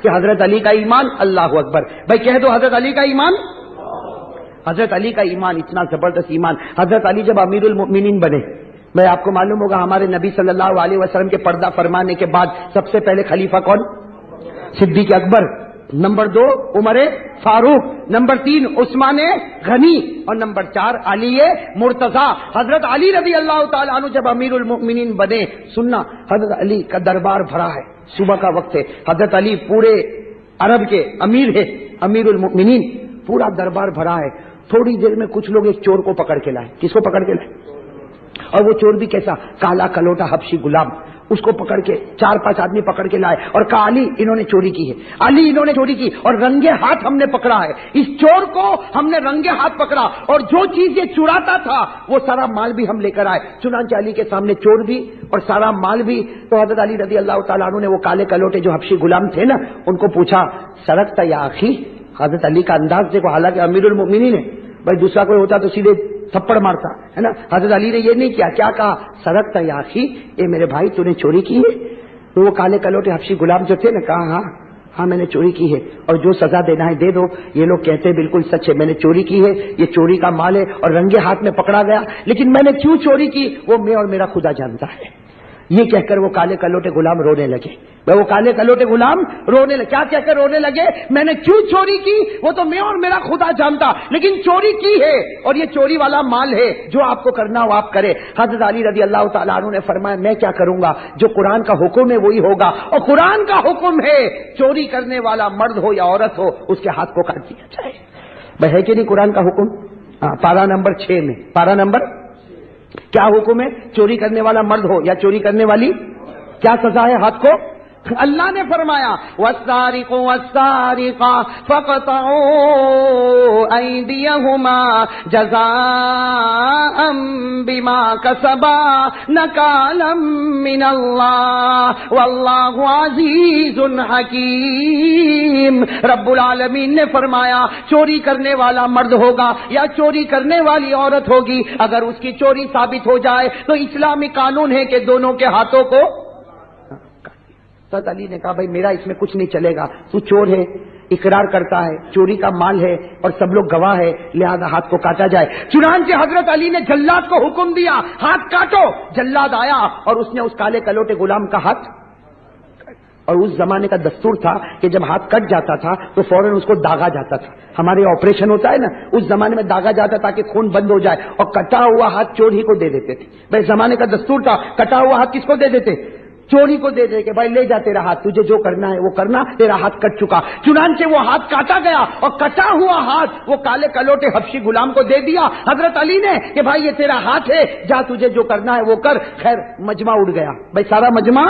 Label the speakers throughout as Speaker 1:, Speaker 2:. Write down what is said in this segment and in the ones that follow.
Speaker 1: کہ حضرت علی کا ایمان، اللہ اکبر بھائی کہہ دو حضرت علی کا ایمان. حضرت علی کا ایمان اتنا زبردست ایمان. حضرت علی جب امیر المؤمنین بنے، میں آپ کو معلوم ہوگا ہمارے نبی صلی اللہ علیہ وسلم کے پردہ فرمانے کے بعد سب سے پہلے خلیفہ کون؟ صدیق اکبر. نمبر 2 عمر فاروق. نمبر 3 عثمان غنی. اور نمبر 4 علی مرتضی. حضرت علی رضی اللہ تعالیٰ عنہ جب امیر المؤمنین بنے، سننا حضرت علی کا دربار بھرا ہے. صبح کا وقت ہے، حضرت علی پورے عرب کے امیر ہے، امیر المؤمنین، پورا دربار بھرا ہے. تھوڑی دیر میں کچھ لوگ ایک چور کو پکڑ کے لائے. کس کو پکڑ کے لائے؟ اور وہ چور بھی کیسا؟ کالا کلوٹا حبشی غلام. اس کو پکڑ کے 4-5 آدمی پکڑ کے لائے اور کہا علی انہوں نے چوری کی ہے، علی انہوں نے چوری کی، اور رنگے ہاتھ ہم نے پکڑا ہے. اس چور کو ہم نے رنگے ہاتھ پکڑا، اور جو چیز یہ چراتا تھا وہ سارا مال بھی ہم لے کر آئے. چنانچہ علی کے سامنے چور بھی اور سارا مال بھی. تو حضرت علی رضی اللہ تعالیٰ عنہ نے وہ کالے کلوٹے جو حبشی غلام تھے نا، ان کو پوچھا سرقت یا اخی. حضرت علی کا انداز دیکھو، حالانکہ امیر المؤمنین ہے، بھائی دوسرا کوئی ہوتا تو سیدھے تھپڑ مارتا ہے نا. حضرت علی نے یہ نہیں کیا. کیا کہا؟ سرقت یا اخی، اے میرے بھائی تو نے چوری کی ہے؟ تو وہ کالے کلوٹے حبشی غلام جو تھے نا، کہا ہاں میں نے چوری کی ہے، اور جو سزا دینا ہے دے دو. یہ لوگ کہتے ہیں بالکل سچ ہے، میں نے چوری کی ہے، یہ چوری کا مال ہے اور رنگے ہاتھ میں پکڑا گیا، لیکن میں نے کیوں چوری کی وہ میں اور میرا خدا جانتا ہے. یہ کہہ کر وہ کالے کلوٹے غلام رونے لگے. وہ کالے کلوٹے غلام رونے لگے. کیا کہہ کر رونے لگے؟ میں نے کیوں چوری کی وہ تو میں اور میرا خدا جانتا، لیکن چوری کی ہے اور یہ چوری والا مال ہے، جو آپ کو کرنا ہو آپ کرے. حضرت علی رضی اللہ تعالیٰ عنہ نے فرمایا میں کیا کروں گا، جو قرآن کا حکم ہے وہی ہوگا، اور قرآن کا حکم ہے چوری کرنے والا مرد ہو یا عورت ہو اس کے ہاتھ کو کاٹ دیا جائے. بھائی ہے کہ نہیں قرآن کا حکم؟ پارہ نمبر 6 میں، پارہ نمبر کیا حکم ہے؟ چوری کرنے والا مرد ہو یا چوری کرنے والی، کیا سزا ہے ہاتھ کو؟ اللہ نے فرمایا والسارق والسارقة فاقطعوا أيديهما جزاء بما كسبا نكالا من الله والله عزيز حكيم. رب العالمین نے فرمایا چوری کرنے والا مرد ہوگا یا چوری کرنے والی عورت ہوگی، اگر اس کی چوری ثابت ہو جائے تو اسلامی قانون ہے کہ دونوں کے ہاتھوں کو. حضرت علی نے کہا بھائی میرا اس میں کچھ نہیں چلے گا، تو چور ہے، اقرار کرتا ہے، چوری کا مال ہے اور سب لوگ گواہ ہے، لہذا ہاتھ کو کاٹا جائے. چنانچہ حضرت علی نے جلاد کو حکم دیا ہاتھ کاٹو. جلاد آیا اور اس نے اس کالے کلوٹے غلام کا ہاتھ، اور اس زمانے کا دستور تھا کہ جب ہاتھ کٹ جاتا تھا تو فوراً اس کو داغا جاتا تھا. ہمارے آپریشن ہوتا ہے نا، اس زمانے میں داغا جاتا تاکہ خون بند ہو جائے، اور کٹا ہوا ہاتھ چور ہی کو دے دیتے تھے. بھائی زمانے کا دستور تھا، کٹا ہوا ہاتھ کس کو دے دیتے؟ چوری کو دے دے کہ بھائی لے جا تیرا ہاتھ، تجھے جو کرنا ہے وہ کرنا، تیرا ہاتھ کٹ چکا. چنانچہ وہ ہاتھ کاٹا گیا اور کٹا ہوا ہاتھ وہ کالے کلوٹے حبشی غلام کو دے دیا حضرت علی نے کہ بھائی یہ تیرا ہاتھ ہے، جا تجھے جو کرنا ہے وہ کر. خیر مجمع اڑ گیا، بھائی سارا مجمع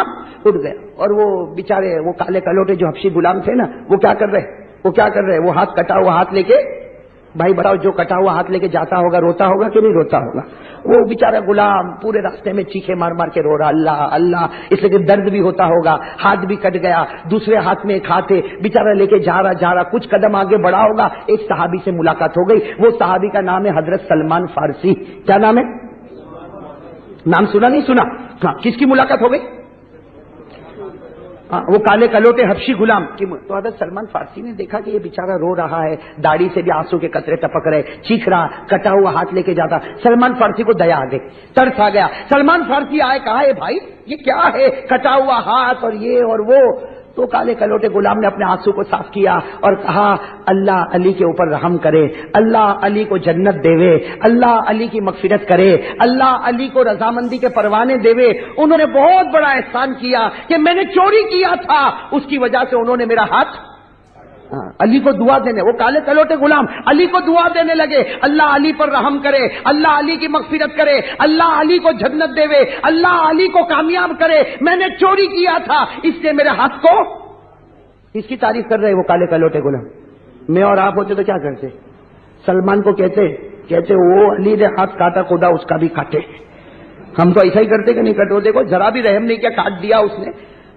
Speaker 1: اڑ گیا. اور وہ بیچارے وہ کالے کلوٹے جو حبشی غلام تھے نا، وہ کیا کر رہے؟ وہ ہاتھ کٹا ہوا ہاتھ لے کے، بھائی بتاؤ جو کٹا ہوا ہاتھ لے کے جاتا ہوگا روتا ہوگا کہ نہیں روتا ہوگا؟ وہ بیچارہ غلام پورے راستے میں چیخے مار مار کے رو رہا اللہ اللہ، اس لیے کہ درد بھی ہوتا ہوگا، ہاتھ بھی کٹ گیا، دوسرے ہاتھ میں ایک ہاتھ ہے، بیچارہ لے کے جا رہا کچھ قدم آگے بڑھا ہوگا، ایک صحابی سے ملاقات ہو گئی. وہ صحابی کا نام ہے حضرت سلمان فارسی. کیا نام ہے؟ نام سنا نہیں سنا؟ ہاں. کس کی ملاقات ہو گئی؟ وہ کالے کلوٹے حبشی غلام کی. تو حضرت سلمان فارسی نے دیکھا کہ یہ بیچارہ رو رہا ہے، داڑھی سے بھی آنسو کے قطرے ٹپک رہے، چیخ رہا، کٹا ہوا ہاتھ لے کے جاتا. سلمان فارسی کو دیا آ گئی، ترس آ گیا. سلمان فارسی آئے، کہا اے بھائی یہ کیا ہے، کٹا ہوا ہاتھ اور یہ اور وہ. تو کالے کلوٹے غلام نے اپنے آنسو کو صاف کیا اور کہا اللہ علی کے اوپر رحم کرے، اللہ علی کو جنت دے، اللہ علی کی مغفرت کرے، اللہ علی کو رضامندی کے پروانے دے. انہوں نے بہت بڑا احسان کیا کہ میں نے چوری کیا تھا، اس کی وجہ سے انہوں نے میرا ہاتھ. علی کو دعا دینے، وہ کالے کلوٹے غلام علی کو دعا دینے لگے، اللہ علی پر رحم کرے، اللہ علی کی مغفرت کرے، اللہ علی کو جنت دے، اللہ علی کو کامیاب کرے، میں نے چوری کیا تھا اس نے میرے ہاتھ کو. اس کی تعریف کر رہے وہ کالے کلوٹے غلام. میں اور آپ ہوتے تو کیا کرتے؟ سلمان کو کہتے وہ علی نے ہاتھ کاٹا، خدا اس کا بھی کاٹے. ہم تو ایسا ہی کرتے کہ نہیں کٹو، دیکھو ذرا بھی رحم نہیں کیا، کاٹ دیا اس نے.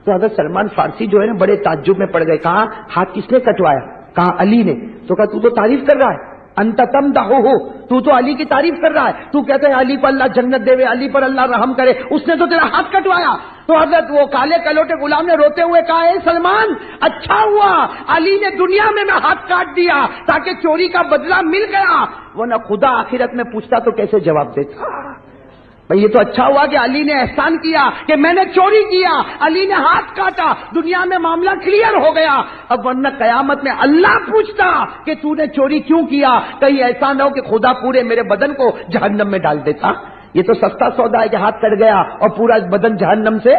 Speaker 1: تو حضرت سلمان فارسی جو ہے نا بڑے تعجب میں پڑ گئے. کہا ہاتھ کس نے کٹوایا؟ کہا علی نے. تو کہا تو تعریف کر رہا ہے، انت تمدحہ، تو علی کی تعریف کر رہا ہے، تو کہتے ہیں علی کو اللہ جنت دے، علی پر اللہ رحم کرے، اس نے تو تیرا ہاتھ کٹوایا. تو حضرت وہ کالے کلوٹے غلام نے روتے ہوئے کہا اے سلمان اچھا ہوا علی نے دنیا میں ہاتھ کاٹ دیا تاکہ چوری کا بدلہ مل گیا، ورنہ خدا آخرت میں پوچھتا تو کیسے جواب دیتا؟ یہ تو اچھا ہوا کہ علی نے احسان کیا کہ میں نے چوری کیا، علی نے ہاتھ کاٹا، دنیا میں معاملہ کلیئر ہو گیا۔ اب ورنہ قیامت میں اللہ پوچھتا کہ تو نے چوری کیوں کیا، کہیں ایسا نہ ہو کہ خدا پورے میرے بدن کو جہنم میں ڈال دیتا۔ یہ تو سستا سودا ہے کہ ہاتھ کٹ گیا اور پورا بدن جہنم سے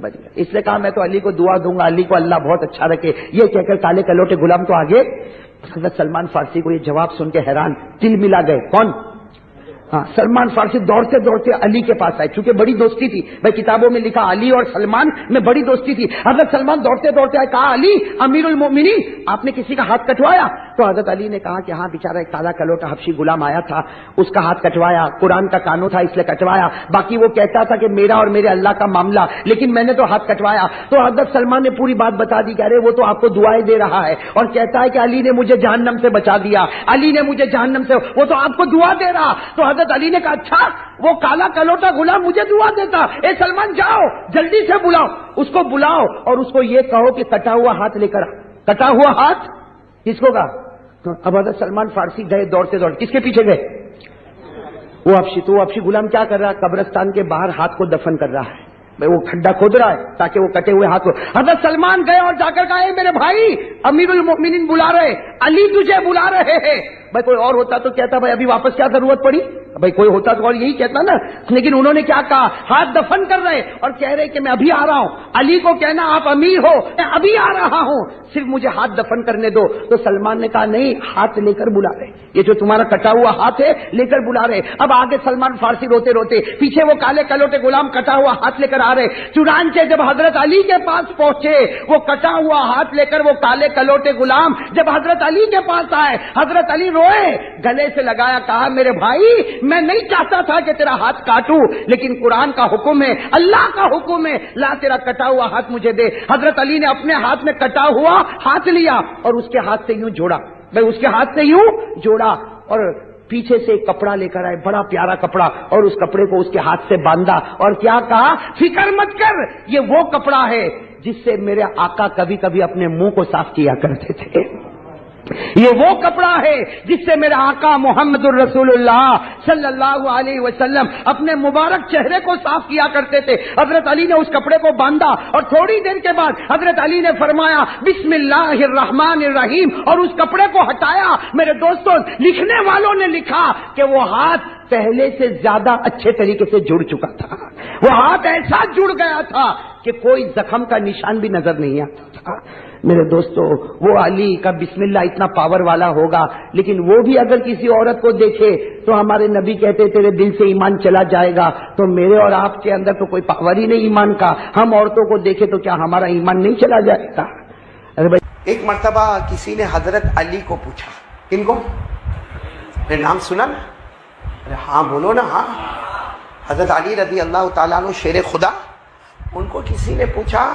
Speaker 1: بچ گیا۔ اس لیے کہا میں تو علی کو دعا دوں گا، علی کو اللہ بہت اچھا رکھے۔ یہ کہہ کر کالے کلوٹے غلام تو آگے۔ حضرت سلمان فارسی کو یہ جواب سن کے حیران، دل ملا گئے۔ کون؟ ہاں، سلمان فارسی دوڑتے دوڑتے علی کے پاس آئے، چونکہ بڑی دوستی تھی بھائی، کتابوں میں لکھا علی اور سلمان میں بڑی دوستی تھی۔ حضرت سلمان دوڑتے دوڑتے آئے، کہا علی امیر المومنین آپ نے کسی کا ہاتھ کٹوایا؟ تو حضرت علی نے کہا کہ ہاں بیچارہ ایک کالا کلوٹا حبشی غلام آیا تھا، اس کا ہاتھ کٹوایا، قرآن کا قانون تھا اس لیے کٹوایا، باقی وہ کہتا تھا کہ میرا اور میرے اللہ کا معاملہ، لیکن میں نے تو ہاتھ کٹوایا۔ تو حضرت سلمان نے پوری بات بتا دی کہ ارے وہ تو آپ کو دعائیں دے رہا ہے اور کہتا ہے کہ علی نے مجھے جہنم سے بچا دیا، علی نے مجھے جہنم سے، وہ تو آپ کو دعا دے رہا۔ تو حضرت علی نے کہا اچھا وہ کالا کلوٹا غلام مجھے دعا دیتا، اے سلمان جاؤ جلدی سے بلاؤ اس کو، بلاؤ اور اس کو یہ کہو کہ کٹا ہوا ہاتھ لے کر آ۔ کٹا ہوا ہاتھ کس کو کہا؟ اب حضرت سلمان فارسی گئے دوڑتے دوڑتے، کس کے پیچھے گئے؟ وہ حبشی غلام کیا کر رہا ہے؟ قبرستان کے باہر ہاتھ کو دفن کر رہا ہے، وہ کھڈا کھود رہا ہے تاکہ وہ کٹے ہوئے ہاتھ کو۔ حضرت سلمان گئے اور جا کر کہا اے میرے بھائی امیر المومنین بلا رہے، علی تجھے بلا رہے ہیں۔ بھائی کوئی اور ہوتا تو کہتا بھائی ابھی واپس کیا ضرورت پڑی، بھائی کوئی ہوتا تو اور یہی کہتا نا، لیکن انہوں نے کیا کہا؟ ہاتھ دفن کر رہے اور کہہ رہے کہ میں ابھی آ رہا ہوں۔ علی کو کہنا آپ امیر ہو، میں ابھی آ رہا ہوں، صرف مجھے ہاتھ دفن کرنے دو۔ تو سلمان نے کہا نہیں، ہاتھ لے کر بلا رہے، یہ جو تمہارا کٹا ہوا ہاتھ ہے لے کر بلا رہے۔ اب آگے سلمان فارسی روتے روتے، پیچھے وہ کالے کلوٹے غلام کٹا ہوا ہاتھ لے کر آ رہے۔ چنانچہ جب حضرت علی کے پاس پہنچے، وہ کٹا ہوا ہاتھ لے کر وہ کالے کلوٹے غلام جب حضرت علی کے پاس آئے، حضرت علی روئے، گلے سے لگایا، کہا میرے بھائی میں نہیں چاہتا تھا کہ تیرا ہاتھ کاٹوں، لیکن قرآن کا حکم ہے، اللہ کا حکم ہے، لا تیرا کٹا ہوا ہاتھ مجھے دے۔ حضرت علی نے اپنے ہاتھ میں کٹا ہوا ہاتھ لیا اور اس کے ہاتھ سے یوں جوڑا، بھائی اس کے ہاتھ سے یوں جوڑا، اور پیچھے سے ایک کپڑا لے کر آئے، بڑا پیارا کپڑا، اور اس کپڑے کو اس کے ہاتھ سے باندھا اور کیا کہا؟ فکر مت کر، یہ وہ کپڑا ہے جس سے میرے آقا کبھی کبھی اپنے منہ کو صاف کیا کرتے تھے، یہ وہ کپڑا ہے جس سے میرا آقا محمد الرسول اللہ صلی اللہ علیہ وسلم اپنے مبارک چہرے کو صاف کیا کرتے تھے۔ حضرت علی نے اس کپڑے کو باندھا اور تھوڑی دیر کے بعد حضرت علی نے فرمایا بسم اللہ الرحمن الرحیم، اور اس کپڑے کو ہٹایا۔ میرے دوستوں، لکھنے والوں نے لکھا کہ وہ ہاتھ پہلے سے زیادہ اچھے طریقے سے جڑ چکا تھا، وہ ہاتھ ایسا جڑ گیا تھا کہ کوئی زخم کا نشان بھی نظر نہیں آتا تھا۔ میرے دوستو، وہ علی کا بسم اللہ اتنا پاور والا ہوگا، لیکن وہ بھی اگر کسی عورت کو دیکھے تو ہمارے نبی کہتے تیرے دل سے ایمان چلا جائے گا، تو میرے اور آپ کے اندر تو کوئی پاور ہی نہیں ایمان کا، ہم عورتوں کو دیکھے تو کیا ہمارا ایمان نہیں چلا جائے گا؟
Speaker 2: ایک مرتبہ کسی نے حضرت علی کو پوچھا، کن کو؟ نام سنا نا؟ ارے ہاں بولو نا، ہاں، حضرت علی رضی اللہ تعالیٰ عنہ شیر خدا، ان کو کسی نے پوچھا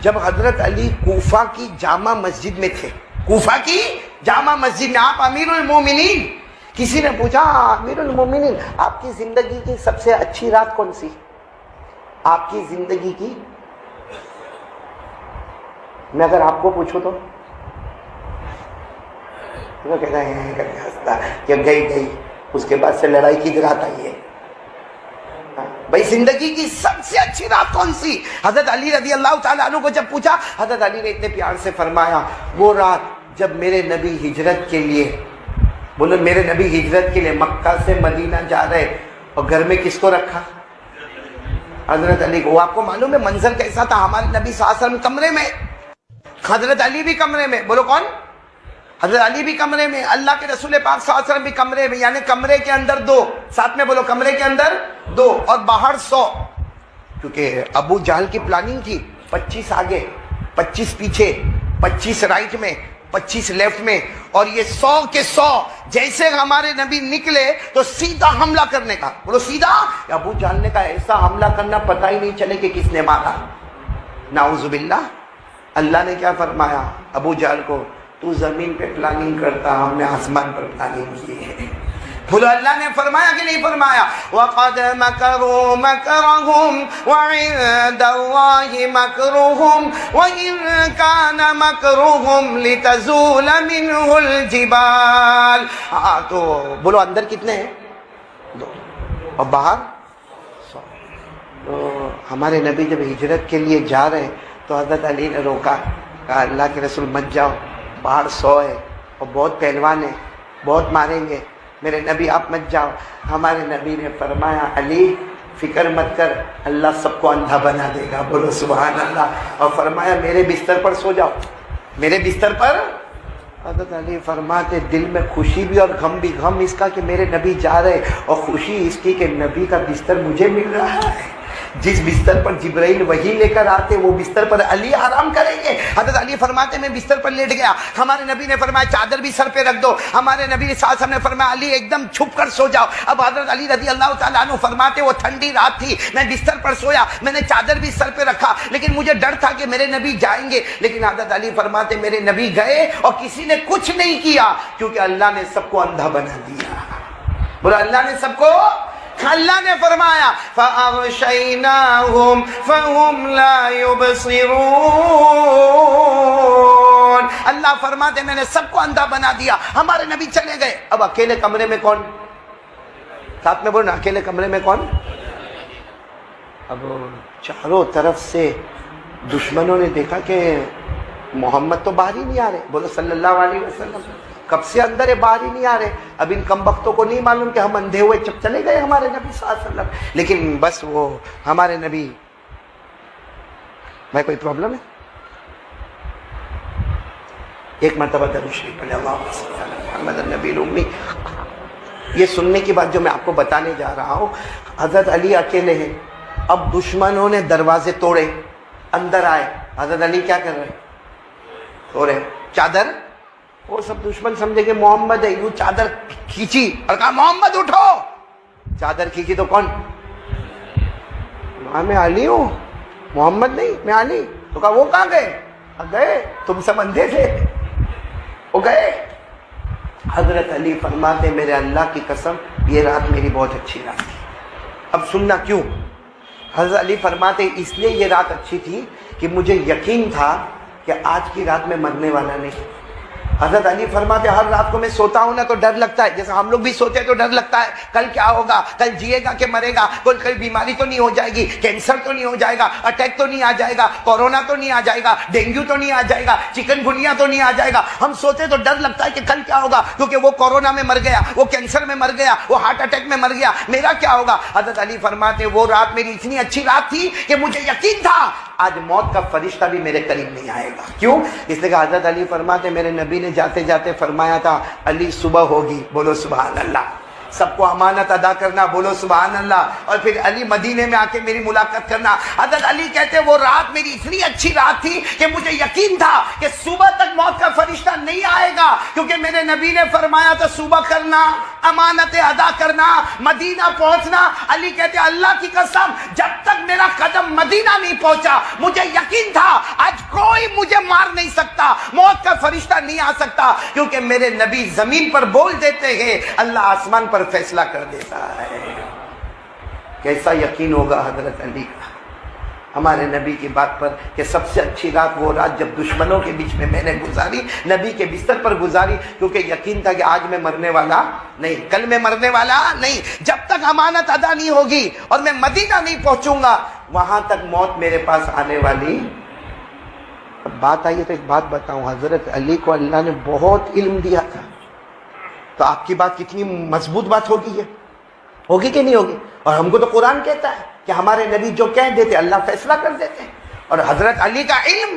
Speaker 2: جب حضرت علی کوفہ کی جامع مسجد میں تھے، کوفہ کی جامع مسجد میں آپ امیر المومنین، کسی نے پوچھا امیر المومنین آپ کی زندگی کی سب سے اچھی رات کون سی؟ آپ کی زندگی کی، میں اگر آپ کو پوچھوں تو وہ کہتا ہے کہ گئی اس کے بعد سے لڑائی کی رات آئی ہے۔ بھائی زندگی کی سب سے اچھی رات کون سی؟ حضرت علی رضی اللہ تعالیٰ عنہ کو جب پوچھا، حضرت علی نے اتنے پیار سے فرمایا وہ رات جب میرے نبی ہجرت کے لیے، بولو میرے نبی ہجرت کے لیے مکہ سے مدینہ جا رہے اور گھر میں کس کو رکھا؟ حضرت علی کو۔ وہ آپ کو معلوم ہے منظر کیسا تھا؟ ہمارے نبی صلی اللہ علیہ وسلم کمرے میں، حضرت علی بھی کمرے میں، بولو کون؟ حضرت علی بھی کمرے میں، اللہ کے رسول پاک صلی اللہ علیہ وسلم بھی کمرے میں، یعنی کمرے کے اندر دو، ساتھ میں بولو کمرے کے اندر دو اور باہر 100، کیونکہ ابو جہل کی پلاننگ تھی، 25 آگے 25 پیچھے، 25 رائٹ میں 25 لیفٹ میں، اور یہ 100 کے 100 جیسے ہمارے نبی نکلے تو سیدھا حملہ کرنے کا، بولو سیدھا۔ ابو جہل نے کہا ایسا حملہ کرنا پتہ ہی نہیں چلے کہ کس نے مارا، نعوذ باللہ۔ اللہ نے کیا فرمایا ابو جہل کو؟ تو زمین پہ پلاننگ کرتا، ہم نے آسمان پر پلاننگ کی ہے۔ بولو اللہ نے فرمایا کہ نہیں فرمایا؟ وَقَدْ مَكَرُوا مَكْرَهُمْ وَعِندَ اللَّهِ مَكْرُهُمْ وَإِن كَانَ مَكْرُهُمْ لِتَزُولَ مِنْهُ الْجِبَالُ. ہاں تو بولو اندر کتنے ہیں؟ 2 اور باہر 100. تو ہمارے نبی جب ہجرت کے لیے جا رہے تو حضرت علی نے روکا، کہا اللہ کے رسول مت جاؤ، باہر 100 ہے اور بہت پہلوان ہے، بہت ماریں گے، میرے نبی آپ مت جاؤ. ہمارے نبی نے فرمایا علی فکر مت کر، اللہ سب کو اندھا بنا دے گا. بولو سبحان اللہ. اور فرمایا میرے بستر پر سو جاؤ، میرے بستر پر. حضرت علی فرماتے دل میں خوشی بھی اور غم بھی. غم اس کا کہ میرے نبی جا رہے، اور خوشی اس کی کہ نبی کا بستر مجھے مل رہا ہے. جس بستر پر جبرائیل وحی لے کر آتے وہ بستر پر علی آرام کریں گے. حضرت علی فرماتے میں بستر پر لیٹ گیا، ہمارے نبی نے فرمایا چادر بھی سر پہ رکھ دو. ہمارے نبی صلی اللہ علیہ وسلم نے فرمایا علی ایک دم چھپ کر سو جاؤ. اب حضرت علی رضی اللہ تعالیٰ عنہ فرماتے وہ ٹھنڈی رات تھی، میں بستر پر سویا، میں نے چادر بھی سر پہ رکھا، لیکن مجھے ڈر تھا کہ میرے نبی جائیں گے. لیکن حضرت علی فرماتے میرے نبی گئے اور کسی نے کچھ نہیں کیا، کیونکہ اللہ نے سب کو اندھا بنا دیا. بولا اللہ نے سب کو، اللہ نے فرمایا فَأَغْشَيْنَاهُمْ فَهُمْ لَا يُبْصِرُونَ. اللہ فرماتے میں نے سب کو اندھا بنا دیا. ہمارے نبی چلے گئے، اب اکیلے کمرے میں کون؟ ساتھ میں بولو نا، اکیلے کمرے میں کون؟ اب چاروں طرف سے دشمنوں نے دیکھا کہ محمد تو باہر ہی نہیں آ رہے. بولو صلی اللہ علیہ وسلم. کب سے اندر ہے، باہر ہی نہیں آ رہے. اب ان کم بختوں کو نہیں معلوم کہ ہم اندھے ہوئے چپ چلے گئے ہمارے نبی صلی اللہ علیہ وسلم. لیکن بس وہ ہمارے نبی، بھائی کوئی پرابلم ہے؟ ایک مرتبہ درود شریف پڑھیں اللہم صلی علی محمد النبی الامی. یہ سننے کی بات جو میں آپ کو بتانے جا رہا ہوں، حضرت علی اکیلے ہیں. اب دشمنوں نے دروازے توڑے، اندر آئے. حضرت علی کیا کر رہے؟ سو رہے. چادر، وہ سب دشمن سمجھے کہ محمد ہے، یوں چادر کھینچی اور کہا محمد اٹھو. چادر کھینچی تو کون؟ میں علی ہوں، محمد نہیں، میں علی. تو کہا وہ کہاں گئے؟ گئے، تم سب اندھے تھے، وہ گئے. حضرت علی فرماتے میرے اللہ کی قسم یہ رات میری بہت اچھی رات تھی. اب سننا کیوں. حضرت علی فرماتے اس لیے یہ رات اچھی تھی کہ مجھے یقین تھا کہ آج کی رات میں مرنے والا نہیں. حضرت علی فرماتے ہر رات کو میں سوتا ہوں نا تو ڈر لگتا ہے، جیسے ہم لوگ بھی سوتے ہیں تو ڈر لگتا ہے کل کیا ہوگا، کل جیے گا کہ مرے گا، کوئی بیماری تو نہیں ہو جائے گی، کینسر تو نہیں ہو جائے گا، اٹیک تو نہیں آ جائے گا، کورونا تو نہیں آ جائے گا، ڈینگو تو نہیں آ جائے گا، چکن گنیا تو نہیں آ جائے گا. ہم سوتے تو ڈر لگتا ہے کہ کل کیا ہوگا، کیونکہ وہ کورونا میں مر گیا، وہ کینسر میں مر گیا، وہ ہارٹ اٹیک میں مر گیا، میرا کیا ہوگا. حضرت علی فرماتے وہ رات میری اتنی اچھی رات تھی کہ مجھے یقین تھا آج موت کا فرشتہ بھی میرے قریب نہیں آئے گا. کیوں؟ اس لیے کہ حضرت علی فرماتے میرے نبی نے جاتے جاتے فرمایا تھا علی صبح ہوگی. بولو سبحان اللہ. سب کو امانت ادا کرنا. بولو سبحان اللہ. اور پھر علی مدینے میں آ کے میری ملاقات کرنا. حضرت علی کہتے وہ رات میری اتنی اچھی رات تھی کہ مجھے یقین تھا کہ صبح تک موت کا فرشتہ نہیں آئے گا، کیونکہ میرے نبی نے فرمایا تھا صبح کرنا، امانتیں ادا کرنا، مدینہ پہنچنا. علی کہتے اللہ کی قسم جب تک میرا قدم مدینہ نہیں پہنچا مجھے یقین تھا آج کوئی مجھے مار نہیں سکتا، موت کا فرشتہ نہیں آ سکتا، کیونکہ میرے نبی زمین پر بول دیتے ہیں اللہ آسمان پر فیصلہ کر دیتا ہے. کیسا یقین ہوگا حضرت علی کا ہمارے نبی کی بات پر کہ سب سے اچھی رات وہ رات جب دشمنوں کے بیچ میں نے گزاری، نبی کے بستر پر گزاری، کیونکہ یقین تھا کہ آج میں مرنے والا نہیں، کل میں مرنے والا نہیں. جب تک امانت ادا نہیں ہوگی اور میں مدینہ نہیں پہنچوں گا وہاں تک موت میرے پاس آنے والی. اب بات آئیے تو ایک بات بتاؤں، حضرت علی کو اللہ نے بہت علم دیا تھا، تو آپ کی بات کتنی مضبوط بات ہوگی، ہوگی کہ نہیں ہوگی. اور ہم کو تو قرآن کہتا ہے کہ ہمارے نبی جو کہہ دیتے اللہ فیصلہ کر دیتے. اور حضرت علی کا علم،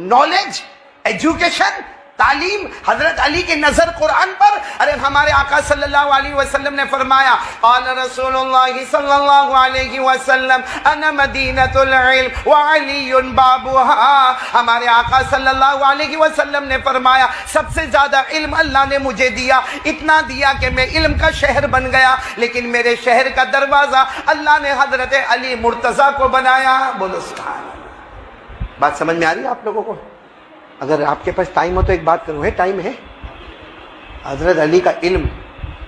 Speaker 2: نالج، ایجوکیشن، تعلیم، حضرت علی کی نظر قرآن پر. ارے ہمارے آقا صلی اللہ علیہ وسلم نے فرمایا قال رسول اللہ صلی اللہ علیہ وسلم انا مدینۃ العلم وعلی بابها. ہمارے آقا صلی اللہ علیہ وسلم نے فرمایا سب سے زیادہ علم اللہ نے مجھے دیا، اتنا دیا کہ میں علم کا شہر بن گیا، لیکن میرے شہر کا دروازہ اللہ نے حضرت علی مرتضیٰ کو بنایا. بولو سبحان اللہ. بات سمجھ میں آ رہی ہے آپ لوگوں کو؟ اگر آپ کے پاس ٹائم ہو تو ایک بات کروں. ہے ٹائم ہے؟ حضرت علی کا علم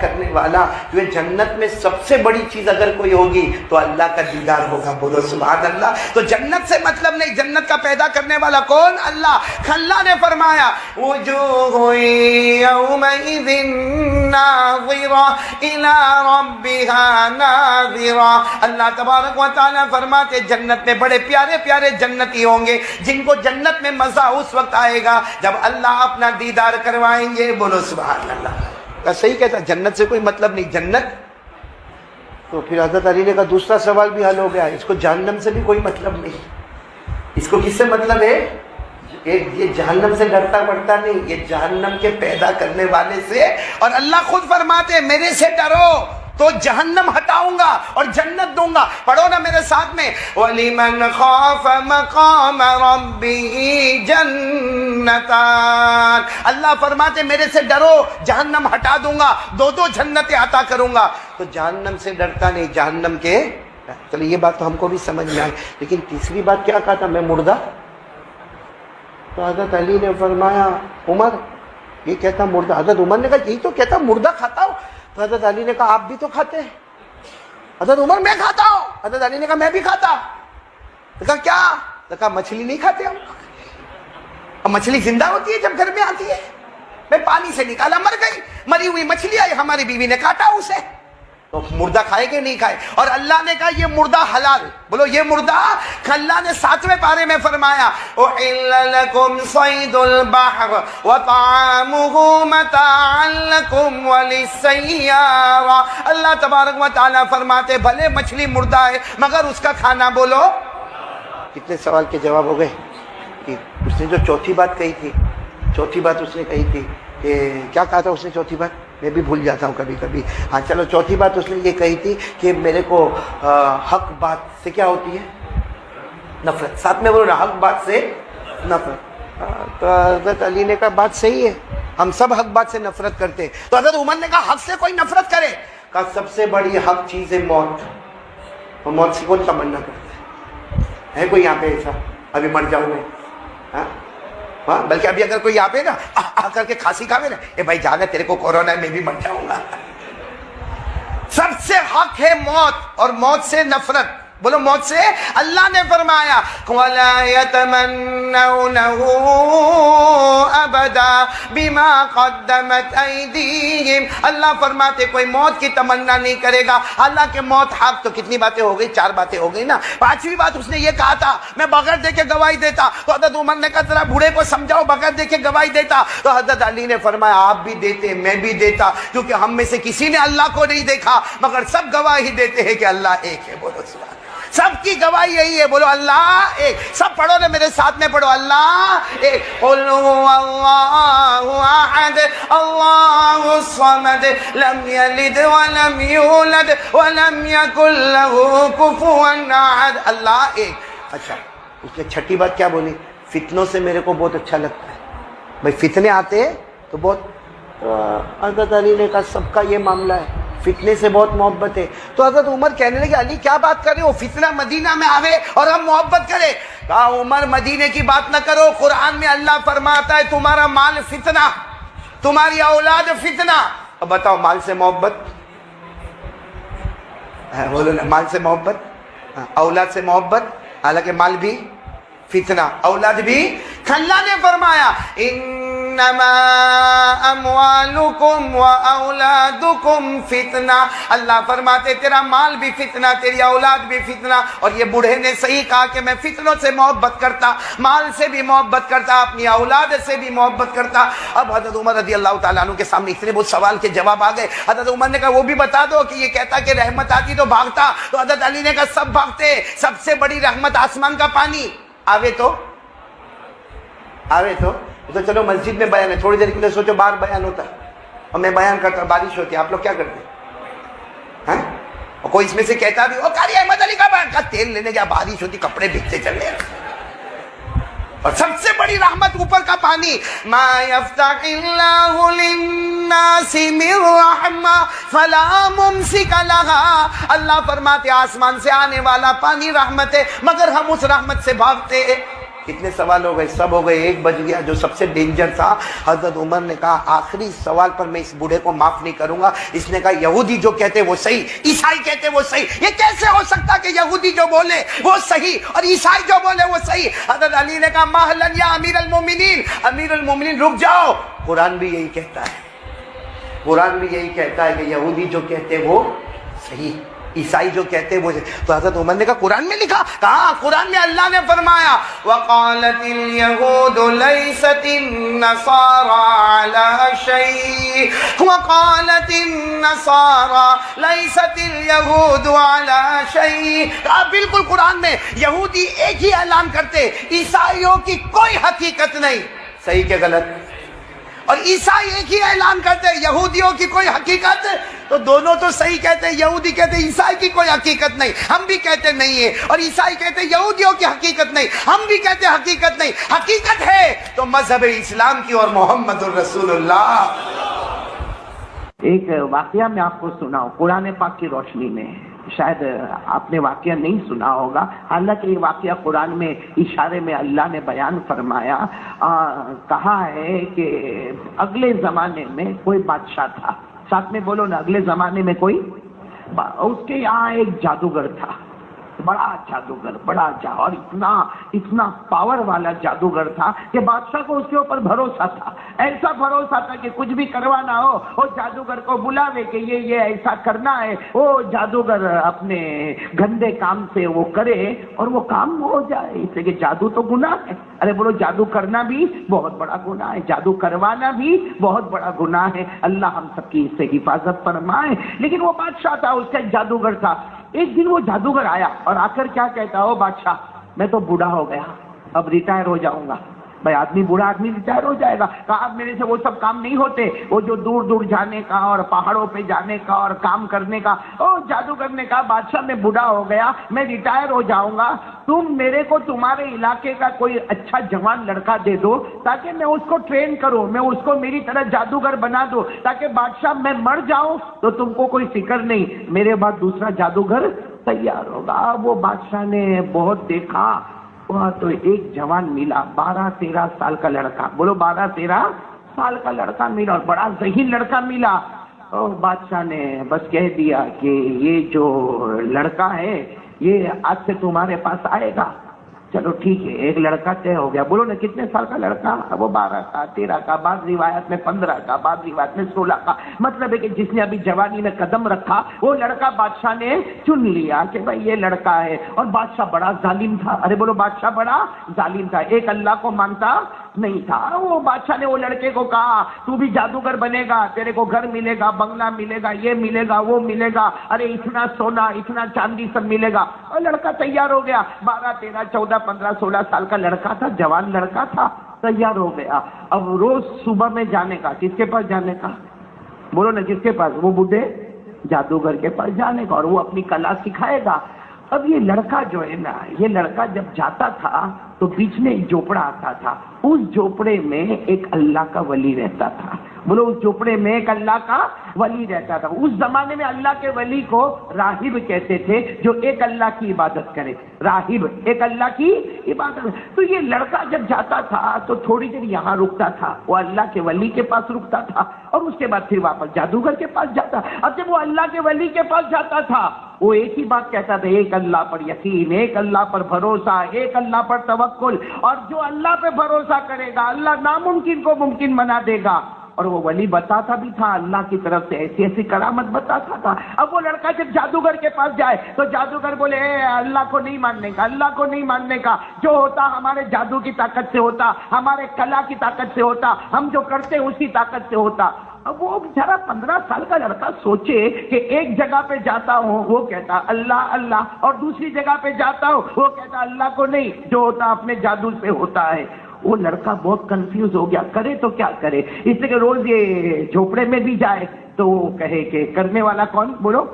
Speaker 2: کرنے والا جو ہے، جنت میں سب سے بڑی چیز اگر کوئی ہوگی تو اللہ کا دیدار ہوگا. بولو سبحان اللہ. تو جنت سے مطلب نہیں، جنت کا پیدا کرنے والا کون؟ اللہ. اللہ نے فرمایا وجوہ یومئذ ناظرہ الی ربها ناظرہ. اللہ تبارک و تعالیٰ فرماتے جنت میں بڑے پیارے پیارے جنتی ہوں گے جن کو جنت میں مزہ اس وقت آئے گا جب اللہ اپنا دیدار کروائیں گے. بولو سبحان اللہ. صحیح کہتا، جنت سے کوئی مطلب نہیں. جنت تو پھر حضرت علی نے کہا دوسرا سوال بھی حل ہو گیا، اس کو جہنم سے بھی کوئی مطلب نہیں. اس کو کس سے مطلب ہے؟ یہ جہنم سے ڈرتا پڑتا نہیں، یہ جہنم کے پیدا کرنے والے سے. اور اللہ خود فرماتے میرے سے ڈرو تو جہنم ہٹاؤں گا اور جنت دوں گا. پڑھو نا میرے ساتھ میں، وَلِمَنْ خَافَ مَقَامَ رَبِّهِ جَنَّتَانِ. اللہ فرماتے میرے سے ڈرو، جہنم ہٹا دوں گا، دو جنتیں عطا کروں گا. تو جہنم سے ڈرتا نہیں، جہنم کے. چلو یہ بات تو ہم کو بھی سمجھ میں آئی، لیکن تیسری بات کیا کہا تھا؟ میں مردہ. تو حضرت علی نے فرمایا عمر یہ کہتا مردہ. حضرت عمر نے کہا یہی تو کہتا مردہ کھاتا ہوں. تو حضرت علی نے کہا آپ بھی تو کھاتے ہیں. حضرت عمر میں کھاتا ہوں. حضرت علی نے کہا میں بھی کھاتا. تو کہا کیا؟ تو کہا مچھلی نہیں کھاتے ہم. اور مچھلی زندہ ہوتی ہے جب گھر میں آتی ہے. میں پانی سے نکالا مر گئی، مری ہوئی مچھلی آئی، ہماری بیوی نے کاٹا اسے. تو مردہ کھائے کہ نہیں کھائے؟ اور اللہ نے کہا یہ مردہ حلال. بولو یہ مردہ. اللہ نے 7ویں پارے میں فرمایا احل لکم صید البحر وطعامہ متاعا لکم وللسیارہ. اللہ تبارک و تعالیٰ فرماتے بھلے مچھلی مردہ ہے مگر اس کا کھانا. بولو کتنے سوال کے جواب ہو گئے. اس نے جو چوتھی بات کہی تھی، چوتھی بات اس نے کہی تھی کہ کیا کہا تھا اس نے؟ چوتھی بات میں بھی بھول جاتا ہوں کبھی کبھی. ہاں چلو، چوتھی بات اس نے یہ کہی تھی کہ میرے کو حق بات سے کیا ہوتی ہے؟ نفرت. ساتھ میں بولو نا، حق بات سے نفرت. تو حضرت علی نے کہا بات صحیح ہے، ہم سب حق بات سے نفرت کرتے ہیں. تو حضرت عمر نے کہا حق سے کوئی نفرت کرے. کہا سب سے بڑی حق چیز ہے موت. اور موت سے کون تمنا کرتا ہے کوئی یہاں پہ ایسا ابھی مر جاؤں میں؟ ہاں بلکہ ابھی اگر کوئی آپ ہے نا آ کر کے کھانسی کھاوے نا، اے بھائی جانا تیرے کو کورونا ہے میں بھی مر جاؤں گا. سب سے حق ہے موت اور موت سے نفرت. بولو موت سے. اللہ نے فرمایا وَلَا يَتَمَنَّوْنَهُ أَبَدًا بِمَا قَدَّمَتْ أَيْدِيهِمْ. اللہ فرماتے کوئی موت کی تمنا نہیں کرے گا. حالانکہ موت حق. تو کتنی باتیں ہو گئی؟ 4 باتیں ہو گئی نا. 5ویں بات اس نے یہ کہا تھا میں بغیر دیکھے گواہی دیتا. تو حضرت عمر نے کہا ذرا بوڑھے کو سمجھاؤ بغیر دیکھے گواہی دیتا. تو حضرت علی نے فرمایا آپ بھی دیتے میں بھی دیتا، کیونکہ ہم میں سے کسی نے اللہ کو نہیں دیکھا مگر سب گواہی دیتے ہیں کہ اللہ ایک ہے. بولو سبحان. سب کی گواہی یہی ہے. بولو اللہ ایک. سب پڑھو نا میرے ساتھ میں، پڑھو اللہ ایک. قل هو اللہ احد اللہ الصمد لم یلد ولم یولد ولم یکن له کفوا احد. اللہ ایک. اچھا اس نے چھٹی بات کیا بولی؟ فتنوں سے میرے کو بہت اچھا لگتا ہے. بھائی فتنے آتے ہیں تو بہت. حضرت علی نے کہا سب کا یہ معاملہ ہے، فتنے سے بہت محبت ہے. تو حضرت عمر کہنے لگے علی کیا بات کر رہے ہو؟ فتنہ مدینہ میں آوے اور ہم محبت کرے. کہا عمر مدینے کی بات نہ کرو. قرآن میں اللہ فرماتا ہے تمہارا مال فتنہ، تمہاری اولاد فتنہ. اب بتاؤ مال سے محبت؟ بولو نا مال سے محبت، اولاد سے محبت. حالانکہ مال بھی فتنہ، اولاد بھی. اللہ نے فرمایا انما اموالکم و اولادکم فتنہ. اللہ فرماتے تیرا مال بھی فتنہ، تیری اولاد بھی فتنہ. اور یہ بوڑھے نے صحیح کہا کہ میں فتنوں سے محبت کرتا، مال سے بھی محبت کرتا، اپنی اولاد سے بھی محبت کرتا. اب حضرت عمر رضی اللہ تعالیٰ عنہ کے سامنے اتنے بہت سوال کے جواب آ گئے. حضرت عمر نے کہا وہ بھی بتا دو کہ یہ کہتا کہ رحمت آتی تو بھاگتا. تو حضرت علی نے کہا سب بھاگتے. سب سے بڑی رحمت آسمان کا پانی آوے تو چلو مسجد میں بیان ہے، تھوڑی دیر کے لیے سوچو باہر بیان ہوتا اور میں بیان کرتا، بارش ہوتی، آپ لوگ کیا کرتے ہیں؟ اور کوئی اس میں سے کہتا بھی قاری احمد علی کا بیان کا تیل لینے گیا، بارش ہوتی کپڑے بھیجتے چلے. اور سب سے بڑی رحمت اوپر کا پانی. ما یفتح اللہ للناس من رحمہ فلا ممسک لہا. اللہ فرماتے آسمان سے آنے والا پانی رحمت ہے مگر ہم اس رحمت سے بھاگتے ہیں. کتنے سوال ہو گئے؟ سب ہو گئے، ایک بج گیا جو سب سے ڈینجر تھا۔ حضرت عمر نے کہا آخری سوال پر میں اس بوڑھے کو معاف نہیں کروں گا۔ اس نے کہا یہودی جو کہتے وہ صحیح، عیسائی کہتے وہ صحیح، یہ کیسے ہو سکتا کہ یہودی جو بولے وہ صحیح اور عیسائی جو بولے وہ صحیح؟ حضرت علی نے کہا مہلن یا امیر المومنین، امیر المومنین رک جاؤ، قرآن بھی یہی کہتا ہے، قرآن بھی یہی کہتا ہے کہ یہودی جو کہتے وہ صحیح، عیسائی جو کہتے وہ صحیح۔ تو حضرت عمر نے کہا قرآن میں لکھا؟ کہا قرآن میں اللہ نے فرمایا وَقَالَتِ الْيَهُودُ لَيْسَتِ النَّصَارَى عَلَى شَيْءٍ وَقَالَتِ النَّصَارَى لَيْسَتِ الْيَهُودُ عَلَى شَيْءٍ۔ کہا بالکل قرآن میں یہودی ایک ہی اعلان کرتے، عیسائیوں کی کوئی حقیقت نہیں، صحیح کہ غلط؟ اور عیسائی ایک ہی اعلان کرتے یہودیوں کی کوئی حقیقت، تو دونوں تو صحیح کہتے، یہودی کہتے عیسائی کی کوئی حقیقت نہیں، ہم بھی کہتے نہیں ہے، اور عیسائی کہتے یہودیوں کی حقیقت نہیں، ہم بھی کہتے حقیقت نہیں۔ حقیقت ہے تو مذہب اسلام کی اور محمد الرسول اللہ۔
Speaker 3: ایک واقعہ میں آپ کو سناؤں قرآن پاک کی روشنی میں، شاید آپ نے واقعہ نہیں سنا ہوگا، حالانکہ یہ واقعہ قرآن میں اشارے میں اللہ نے بیان فرمایا۔ کہا ہے کہ اگلے زمانے میں کوئی بادشاہ تھا، ساتھ میں بولو نا، اگلے زمانے میں کوئی، اس کے یہاں ایک جادوگر تھا، بڑا جادوگر، بڑا اور اتنا پاور والا جادوگر تھا کہ بادشاہ کو اس کے اوپر بھروسہ تھا، ایسا بھروسہ تھا کہ کچھ بھی کروانا ہو وہ جادوگر کو بلاوے کہ یہ ایسا کرنا ہے، وہ جادوگر اپنے گندے کام سے وہ کرے اور وہ کام ہو جائے، اس لیے کہ جادو تو گناہ ہے۔ ارے بولو، جادو کرنا بھی بہت بڑا گناہ ہے، جادو کروانا بھی بہت بڑا گناہ ہے، اللہ ہم سب کی اس سے حفاظت فرمائے۔ لیکن وہ بادشاہ تھا، اس کا ایک جادوگر تھا۔ ایک دن وہ جادوگر آیا اور آ کر کیا کہتا، او بادشاہ میں تو بوڑھا ہو گیا، اب ریٹائر ہو جاؤں گا۔ بھائی آدمی بوڑھا آدمی ریٹائر ہو جائے گا، کہا اب میرے سے وہ سب کام نہیں ہوتے، وہ جو دور دور جانے کا اور پہاڑوں پہ جانے کا اور کام کرنے کا۔ او جادوگر نے کہا بادشاہ میں بوڑھا ہو گیا، میں ریٹائر ہو جاؤں گا، تم میرے کو تمہارے علاقے کا کوئی اچھا جوان لڑکا دے دو تاکہ میں اس کو ٹرین کروں، میں اس کو میری طرح جادوگر بنا دو، تاکہ بادشاہ میں مر جاؤں تو تم کو کوئی فکر نہیں، میرے بعد دوسرا جادوگر تیار ہوگا۔ وہ بادشاہ نے بہت دیکھا، وہاں تو ایک جوان ملا، 12-13 سال کا لڑکا، بولو 12-13 سال کا لڑکا ملا، اور بڑا ذہین لڑکا ملا۔ اور بادشاہ نے بس کہہ دیا کہ یہ جو لڑکا ہے یہ آج سے تمہارے پاس آئے گا۔ چلو ٹھیک ہے، ایک لڑکا طے ہو گیا۔ بولو نا کتنے سال کا لڑکا؟ وہ 12 کا، 13 کا، بعض روایت میں 15 کا، بعض روایت میں 16 کا۔ مطلب ہے کہ جس نے ابھی جوانی میں قدم رکھا وہ لڑکا بادشاہ نے چن لیا کہ بھائی یہ لڑکا ہے۔ اور بادشاہ بڑا ظالم تھا، ارے بولو بادشاہ بڑا ظالم تھا، ایک اللہ کو مانتا نہیں تھا۔ وہ بادشاہ نے وہ لڑکے کو کہا تو بھی جادوگر بنے گا، تیرے کو گھر ملے گا، بنگلہ ملے گا، یہ ملے گا، وہ ملے گا، ارے اتنا سونا اتنا چاندی سب ملے گا۔ اور لڑکا تیار ہو گیا، 12 13 14 15 16 سال کا لڑکا تھا، جوان لڑکا تھا، تیار ہو گیا۔ اب روز صبح میں جانے کا، کس کے پاس جانے کا؟ بولو نا کس کے پاس؟ وہ بڈھے جادوگر کے پاس جانے کا، اور وہ اپنی کلا سکھائے گا۔ اب یہ لڑکا جو ہے نا، یہ لڑکا جب جاتا تھا تو بیچ میں ایک جھوپڑا آتا تھا، اس جھوپڑے میں ایک اللہ کا ولی رہتا تھا۔ بولو اس جھوپڑے میں ایک اللہ کا ولی رہتا تھا۔ اس زمانے میں اللہ کے ولی کو راہب کہتے تھے، جو ایک اللہ کی عبادت کرے، راہب ایک اللہ کی عبادت۔ تو یہ لڑکا جب جاتا تھا تو تھوڑی دیر یہاں رکتا تھا، وہ اللہ کے ولی کے پاس رکتا تھا، اور اس کے بعد پھر واپس جادوگر کے پاس جاتا۔ اب جب وہ اللہ کے ولی کے پاس جاتا تھا وہ ایک ہی بات کہتا تھا، ایک اللہ پر یقین، ایک اللہ پر بھروسہ، ایک اللہ پر توکل، اور جو اللہ پہ بھروسہ کرے گا اللہ ناممکن کو ممکن بنا دے گا۔ اور وہ ولی بتاتا بھی تھا، اللہ کی طرف سے ایسی ایسی کرامت بتاتا تھا۔ اب وہ لڑکا جب جادوگر کے پاس جائے تو جادوگر بولے اے اللہ کو نہیں ماننے کا، اللہ کو نہیں ماننے کا، جو ہوتا ہمارے جادو کی طاقت سے ہوتا، ہمارے کلا کی طاقت سے ہوتا، ہم جو کرتے اسی طاقت سے ہوتا۔ اب وہ بیچارہ 15 سال کا لڑکا سوچے کہ ایک جگہ پہ جاتا ہوں وہ کہتا اللہ اللہ، اور دوسری جگہ پہ جاتا ہوں وہ کہتا اللہ کو نہیں، جو ہوتا اپنے جادو سے ہوتا ہے۔ وہ لڑکا بہت کنفیوز ہو گیا، کرے تو کیا کرے، اس لیے کہ روز یہ جھوپڑے میں بھی جائے تو وہ کہے کہ کرنے والا کون؟ بولو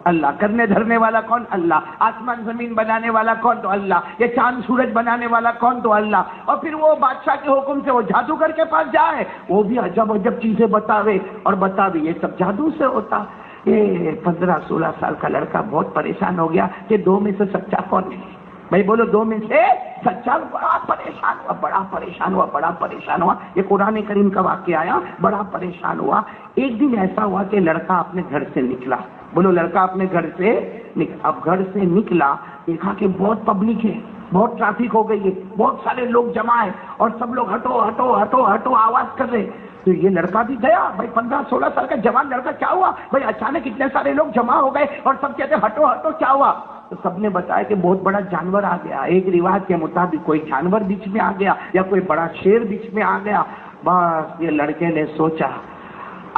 Speaker 3: اللہ، کرنے دھرنے والا کون؟ اللہ، آسمان زمین بنانے والا کون؟ تو اللہ، یہ چاند سورج بنانے والا کون؟ تو اللہ۔ اور پھر وہ بادشاہ کے حکم سے وہ جادوگر کے پاس جائے، وہ بھی عجب عجب چیزیں بتاوے اور بتاوے یہ سب جادو سے ہوتا۔ یہ 15-16 سال کا لڑکا بہت پریشان ہو گیا کہ دو میں سے سچا کون ہے؟ بھائی بولو دو میں سے سچا بڑا پریشان ہوا، بڑا پریشان ہوا، بڑا پریشان ہوا. یہ قرآن کریم کا واقعہ آیا، بڑا پریشان ہوا. ایک دن ایسا ہوا کہ لڑکا اپنے گھر سے نکلا. بولو لڑکا اپنے گھر سے نکلا. اب گھر سے نکلا، دیکھا کہ بہت پبلک ہے، بہت ٹریفک ہو گئی ہے، بہت سارے لوگ جمع ہے اور سب لوگ ہٹو ہٹو ہٹو ہٹو آواز کر رہے. تو یہ لڑکا بھی گیا. بھائی 15-16 سال کا جوان لڑکا، کیا ہوا بھائی؟ اچانک اتنے سارے لوگ جمع ہو گئے اور سب کہتے ہٹو ہٹو، کیا ہوا؟ تو سب نے بتایا کہ بہت بڑا جانور آ گیا. ایک روایت کے مطابق کوئی جانور بیچ میں آ گیا یا کوئی بڑا شیر بیچ میں آ گیا. بس یہ لڑکے نے سوچا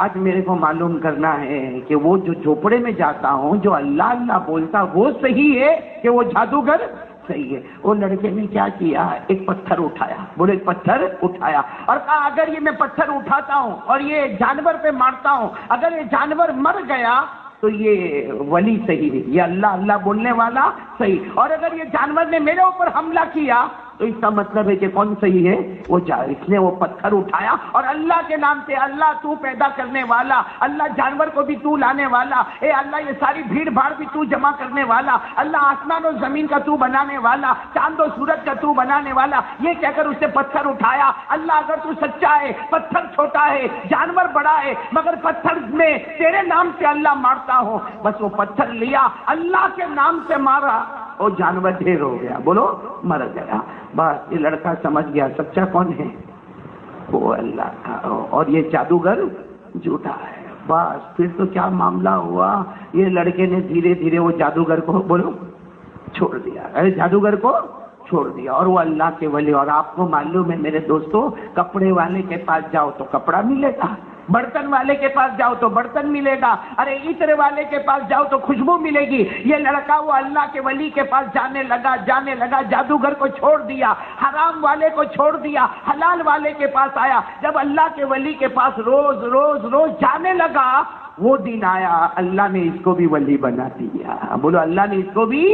Speaker 3: آج میرے کو معلوم کرنا ہے کہ وہ جو جھوپڑے میں جاتا ہوں، جو اللہ اللہ بولتا وہ صحیح ہے کہ وہ جادوگر صحیح ہے. وہ لڑکے نے کیا کیا، ایک پتھر اٹھایا. بولے ایک پتھر اٹھایا اور کہا اگر یہ میں پتھر اٹھاتا ہوں اور یہ جانور پہ مارتا ہوں، اگر یہ جانور مر گیا تو یہ ولی صحیح ہے، یہ اللہ اللہ بولنے والا صحیح. اور اگر یہ جانور نے میرے اوپر حملہ کیا تو اس کا مطلب ہے کہ کون صحیح ہے؟ وہ اس نے وہ پتھر اٹھایا اور اللہ کے نام سے، اللہ تو پیدا کرنے والا، اللہ جانور کو بھی تو لانے والا، اے اللہ یہ ساری بھیڑ بھاڑ بھی تو جمع کرنے والا، اللہ آسمان و زمین کا تو بنانے والا، چاند و سورج کا تو بنانے والا، یہ کہہ کر اس نے پتھر اٹھایا. اللہ اگر تو سچا ہے، پتھر چھوٹا ہے، جانور بڑا ہے، مگر پتھر میں تیرے نام سے اللہ مارتا ہوں. بس وہ پتھر لیا، اللہ کے نام سے مارا، وہ جانور ڈھیر ہو گیا. بولو مر گیا. بس یہ لڑکا سمجھ گیا سچا کون ہے، وہ اللہ کا، اور یہ جادوگر جھوٹا ہے. بس پھر تو کیا معاملہ ہوا، یہ لڑکے نے دھیرے دھیرے وہ جادوگر کو بولو چھوڑ دیا، جادوگر کو چھوڑ دیا اور وہ اللہ کے ولی. اور آپ کو معلوم ہے میرے دوستو، کپڑے والے کے پاس جاؤ تو کپڑا ملے گا، برتن والے کے پاس جاؤ تو برتن ملے گا، ارے عطر والے کے پاس جاؤ تو خوشبو ملے گی. یہ لڑکا وہ اللہ کے ولی کے پاس جانے لگا، جادوگر کو چھوڑ دیا، حرام والے کو چھوڑ دیا، حلال والے کے پاس آیا. جب اللہ کے ولی کے پاس روز روز روز جانے لگا، وہ دن آیا اللہ نے اس کو بھی ولی بنا دیا. بولو اللہ نے اس کو بھی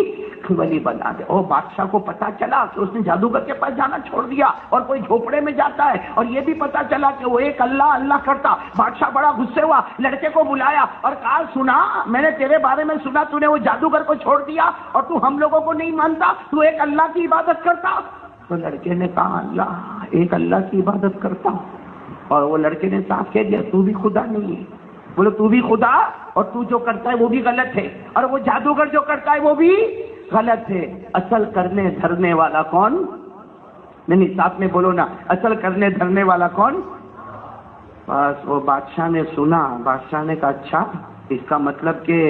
Speaker 3: ولی بنا دیا. اور بادشاہ کو پتا چلا کہ اس نے جادوگر کے پاس جانا چھوڑ دیا اور کوئی جھوپڑے میں جاتا ہے، اور یہ بھی پتا چلا کہ وہ ایک اللہ اللہ کرتا. بادشاہ بڑا غصے ہوا، لڑکے کو بلایا اور کہا سنا، میں نے تیرے بارے میں سنا تو نے وہ جادوگر کو چھوڑ دیا اور تو ہم لوگوں کو نہیں مانتا، تو ایک اللہ کی عبادت کرتا. تو لڑکے نے کہا اللہ، ایک اللہ کی عبادت کرتا ہوں. اور وہ لڑکے نے صاف کہہ دیا تو بھی خدا نہیں ہے. بولو تو بھی خدا، اور تو جو کرتا ہے وہ بھی غلط ہے، اور وہ جادوگر جو کرتا ہے وہ بھی غلط ہے. اصل کرنے دھرنے والا کون؟ نہیں ساتھ میں بولو نا، اصل کرنے دھرنے والا کون؟ بس وہ بادشاہ نے سنا، بادشاہ نے کہا اچھا، اس کا مطلب کہ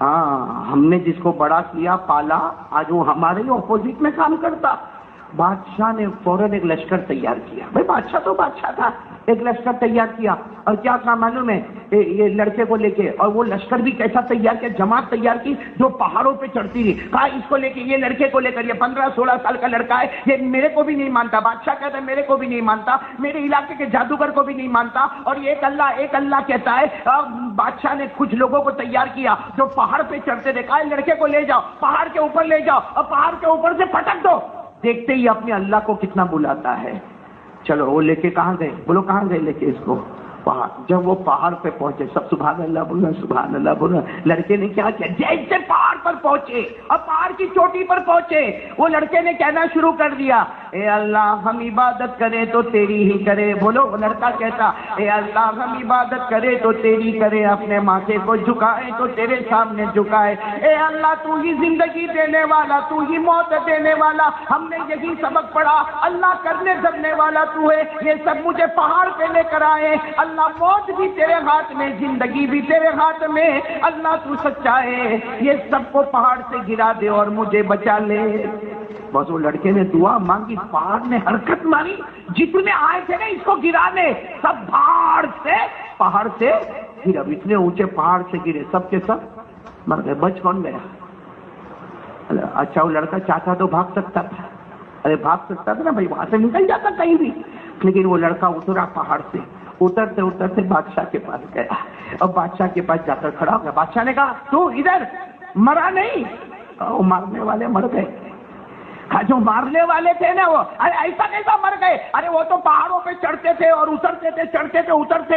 Speaker 3: ہاں ہم نے جس کو بڑا کیا پالا، آج وہ ہمارے ہی اپوزٹ میں کام کرتا. بادشاہ نے فوراً ایک لشکر تیار کیا. بھائی بادشاہ تو بادشاہ تھا، ایک لشکر تیار کیا اور کیا کہا معلوم ہے، یہ لڑکے کو لے کے، اور وہ لشکر بھی کیسا تیار کیا، جماعت تیار کی جو پہاڑوں پہ چڑھتی رہی. کہا اس کو لے کے، یہ لڑکے کو لے کر، یہ 15-16 سال کا لڑکا ہے، یہ میرے کو بھی نہیں مانتا. بادشاہ کہتا ہے میرے کو بھی نہیں مانتا، میرے علاقے کے جادوگر کو بھی نہیں مانتا، اور یہ ایک اللہ کہتا ہے. بادشاہ نے کچھ لوگوں کو تیار کیا جو پہاڑ پہ چڑھتے تھے. کہا لڑکے کو لے جاؤ، پہاڑ کے اوپر لے جاؤ اور پہاڑ کے اوپر سے پٹک دو. دیکھتے ہی اپنے اللہ کو کتنا بلاتا ہے. چلو وہ لے کے کہاں گئے؟ بولو کہاں گئے لے کے اس کو؟ پہاڑ. جب وہ پہاڑ پہ پہنچے سب سبحان اللہ بول رہے، سبحان اللہ بول رہے. لڑکے نے کیا کیا، جیسے پہاڑ پر پہنچے اور پہاڑ کی چوٹی پر پہنچے، وہ لڑکے نے کہنا شروع کر دیا اے اللہ ہم عبادت کریں تو تیری ہی کرے. بولو لڑکا کہتا اے اللہ ہم عبادت کرے تو تیری کرے، اپنے ماتھے کو جھکائے تو تیرے سامنے جھکائے. اے اللہ تو ہی زندگی دینے والا، تو ہی موت دینے والا، ہم نے یہی سبق پڑھا، اللہ کرنے دھرنے والا تو ہے. یہ سب مجھے پہاڑ پہ لے کر آئے، اللہ موت بھی تیرے ہاتھ میں، زندگی بھی تیرے ہاتھ میں، اللہ تو سچا ہے، یہ سب کو پہاڑ سے گرا دے اور مجھے بچا لے. بس وہ لڑکے نے دعا مانگی، پہاڑ نے حرکت ماری، جتنے آئے تھے نا اس کو گرانے سب پہاڑ سے گر. اب اتنے اونچے پہاڑ سے گرے، سب کے سب مر گئے. بچ کون گیا؟ اچھا وہ لڑکا چاہتا تو بھاگ سکتا تھا، ارے بھاگ سکتا تھا نا بھائی، وہاں سے نکل جاتا کہیں بھی. لیکن وہ لڑکا اترا پہاڑ سے، اترتے اترتے بادشاہ کے پاس گیا اور بادشاہ کے پاس جا کر کھڑا ہو گیا. بادشاہ نے کہا تو ادھر مرا نہیں؟ وہ مارنے والے مر گئے. جو مارنے والے تھے نا وہ، ارے ایسا کیسا مر گئے؟ ارے وہ تو پہاڑوں پہ چڑھتے تھے اور اترتے تھے، چڑھتے تھے اترتے.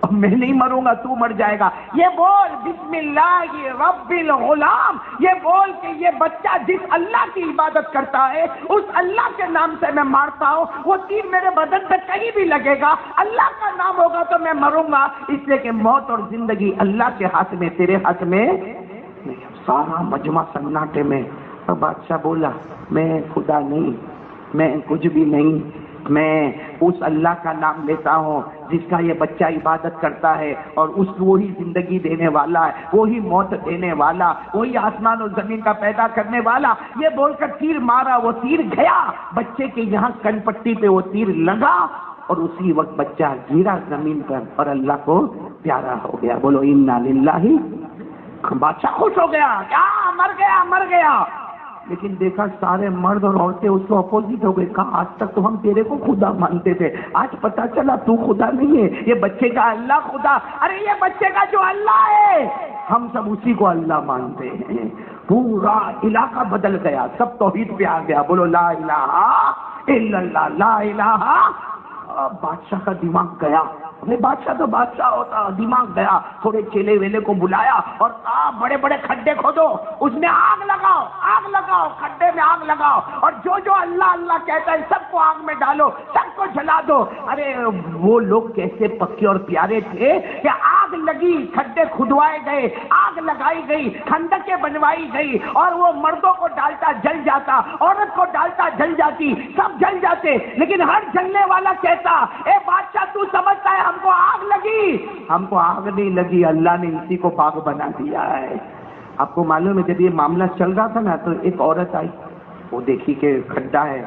Speaker 3: اور میں نہیں مروں گا، تو مر جائے گا. یہ بول بسم اللہ رب الغلام، یہ بول کہ یہ بچہ جس اللہ کی عبادت کرتا ہے اس اللہ کے نام سے میں مارتا ہوں، وہ تیر میرے بدن پہ کہیں بھی لگے گا، اللہ کا نام ہوگا تو میں مروں گا، اس لیے کہ موت اور زندگی اللہ کے ہاتھ میں، تیرے ہاتھ میں نہیں. سارا مجمع سناٹے میں. اور بادشاہ بولا میں خدا نہیں، میں کچھ بھی نہیں، میں اس اللہ کا نام لیتا ہوں جس کا یہ بچہ عبادت کرتا ہے، اور اس کو وہی زندگی دینے والا ہے، وہی موت دینے والا، وہی آسمان اور زمین کا پیدا کرنے والا. یہ بول کر تیر مارا، وہ تیر گیا بچے کے یہاں کن پٹی پہ، وہ تیر لگا اور اسی وقت بچہ گرا زمین پر اور اللہ کو پیارا ہو گیا. بولو انا للہ. بادشاہ خوش ہو گیا، کیا مر گیا مر گیا. لیکن دیکھا سارے مرد اور عورتیں اس کو اپوزٹ ہو گئے. کہا آج تک تو ہم تیرے کو خدا مانتے تھے، آج پتا چلا تو خدا نہیں ہے، یہ بچے کا اللہ خدا. ارے یہ بچے کا جو اللہ ہے ہم سب اسی کو اللہ مانتے ہیں. پورا علاقہ بدل گیا، سب توحید پہ آ گیا. بولو لا الہ الا اللہ، لا الہ. بادشاہ کا دماغ گیا. بادشاہ تو بادشاہ ہوتا، دماغ گیا. تھوڑے چیلے ویلے کو بلایا اور بڑے بڑے کھڈے کھودو، اس میں آگ لگاؤ، آگ لگاؤ، کھڈے میں آگ لگاؤ، اور جو جو اللہ اللہ کہتا ہے سب کو آگ میں ڈالو، سب کو جلا دو. ارے وہ لوگ کیسے پکے اور پیارے تھے کہ آگ لگی، کھڈے کھدوائے گئے، آگ لگائی گئی، کھندکیں بنوائی گئی، اور وہ مردوں کو ڈالتا جل جاتا، عورت کو ڈالتا جل جاتی، سب جل جاتے. لیکن ہر جلنے والا کہتا اے بادشاہ تو سمجھتا ہے ہم کو آگ لگی؟ ہم کو آگ نہیں لگی، اللہ نے اسی کو باغ بنا دیا ہے. آپ کو معلوم ہے جب یہ معاملہ چل رہا تھا نا تو ایک عورت آئی، وہ دیکھی کہ کھڈا ہے،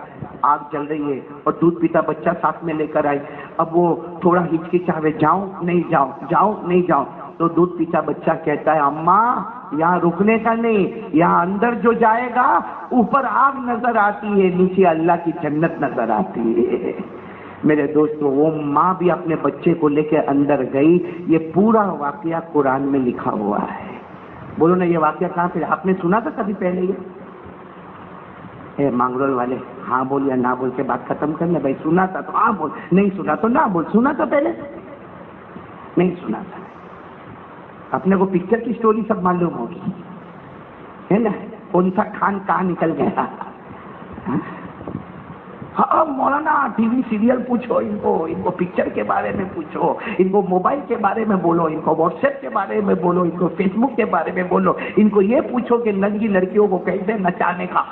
Speaker 3: آگ جل رہی ہے، اور دودھ پیتا بچہ ساتھ میں لے کر آئی. اب وہ تھوڑا ہچکچاوے، جاؤں نہیں جاؤں، جاؤں نہیں جاؤں. تو دودھ پیتا بچہ کہتا ہے اماں یہاں رکنے کا نہیں، یہاں اندر جو جائے گا اوپر آگ نظر آتی ہے، نیچے اللہ کی جنت نظر آتی ہے. میرے دوستو وہ ماں بھی اپنے بچے کو لے کے اندر گئی. یہ پورا واقعہ قرآن میں لکھا ہوا ہے. بولو نا یہ واقعہ کہاں پہ آپ نے سنا تھا کبھی پہلے؟ یہ مانگرول والے ہاں بول یا نہ بول کے بات ختم کرنا. بھائی سنا تھا تو ہاں بول، نہیں سنا تو نہ بول. سنا تھا پہلے؟ نہیں سنا تھا. اپنے کو پکچر کی سٹوری سب معلوم ہوگی ہے نا، کون سا خان کہاں نکل گیا. ہاں مولانا ٹی وی سیریل پوچھو ان کو پکچر کے بارے میں پوچھو، ان کو موبائل کے بارے میں بولو، ان کو واٹس ایپ کے بارے میں بولو، ان کو فیس بک کے بارے میں بولو، ان کو یہ پوچھو کہ ننگی لڑکیوں کو کیسے نچانے کا.